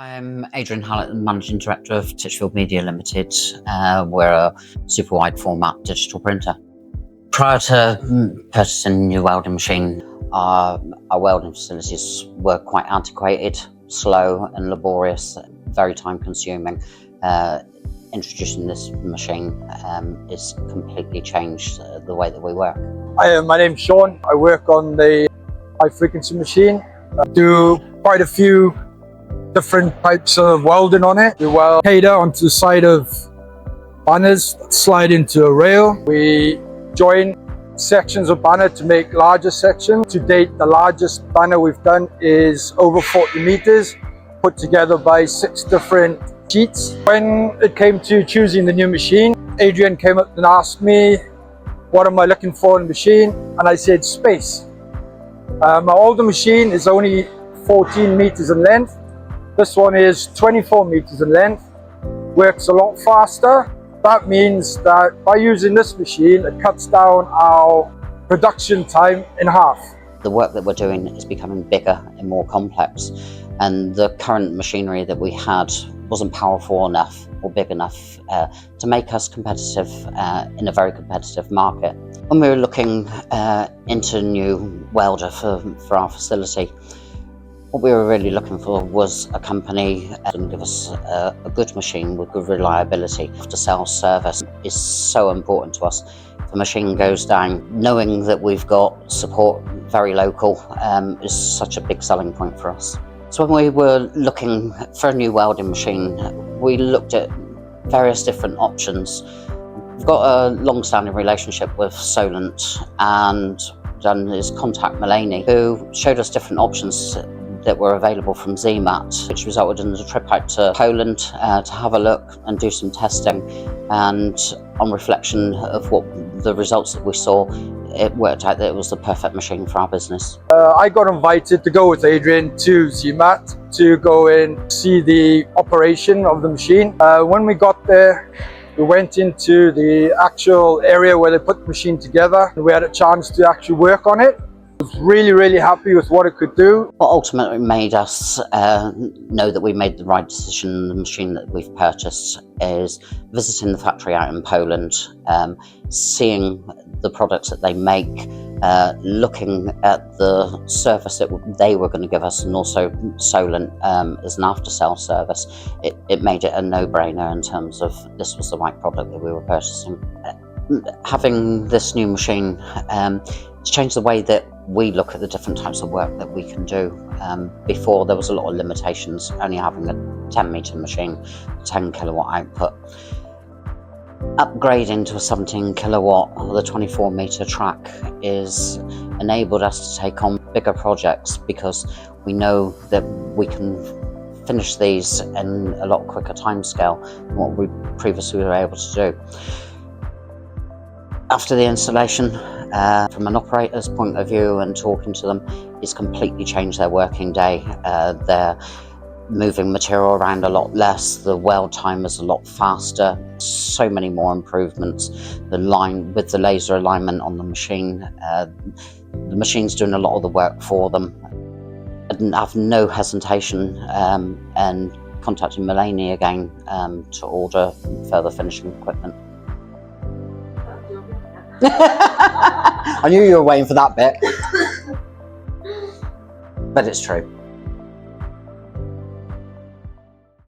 I'm Adrian Hallett, Managing Director of Titchfield Media Limited. We're a super wide format digital printer. Prior to purchasing a new welding machine, our welding facilities were quite antiquated, slow and laborious, very time consuming. Introducing this machine has completely changed the way that we work. My name's Sean. I work on the high frequency machine. I do quite a few different types of welding on it. We weld header onto the side of banners that slide into a rail. We join sections of banner to make larger sections. To date, the largest banner we've done is over 40 meters, put together by 6 different sheets. When it came to choosing the new machine, Adrian came up and asked me, what am I looking for in the machine? And I said, space. My older machine is only 14 meters in length. This one is 24 meters in length, works a lot faster. That means that by using this machine, it cuts down our production time in half. The work that we're doing is becoming bigger and more complex, and the current machinery that we had wasn't powerful enough or big enough to make us competitive in a very competitive market. When we were looking into a new welder for our facility, what we were really looking for was a company that would give us a good machine with good reliability. After-sales service is so important to us. If the machine goes down, knowing that we've got support very local is such a big selling point for us. So when we were looking for a new welding machine, we looked at various different options. We've got a long-standing relationship with Solent, and done is contact Mulaney, who showed us different options that were available from Zemat, which resulted in a trip out to Poland to have a look and do some testing. And on reflection of what the results that we saw, it worked out that it was the perfect machine for our business. I got invited to go with Adrian to Zemat to go and see the operation of the machine. When we got there, we went into the actual area where they put the machine together, and we had a chance to actually work on it. I was really happy with what it could do. What ultimately made us know that we made the right decision, the machine that we've purchased, is visiting the factory out in Poland, seeing the products that they make, looking at the service that they were going to give us, and also Solent as an after-sales service. It made it a no-brainer in terms of this was the right product that we were purchasing. Having this new machine it's changed the way that we look at the different types of work that we can do. Before, there was a lot of limitations, only having a 10 meter machine, 10 kilowatt output. Upgrading to a 17 kilowatt with a 24 meter track is enabled us to take on bigger projects, because we know that we can finish these in a lot quicker timescale than what we previously were able to do. After the installation, from an operator's point of view and talking to them, it's completely changed their working day. They're moving material around a lot less, the weld time is a lot faster, so many more improvements. The line with the laser alignment on the machine, the machine's doing a lot of the work for them. I didn't have no hesitation and contacting Mulaney again to order further finishing equipment. I knew you were waiting for that bit. But it's true.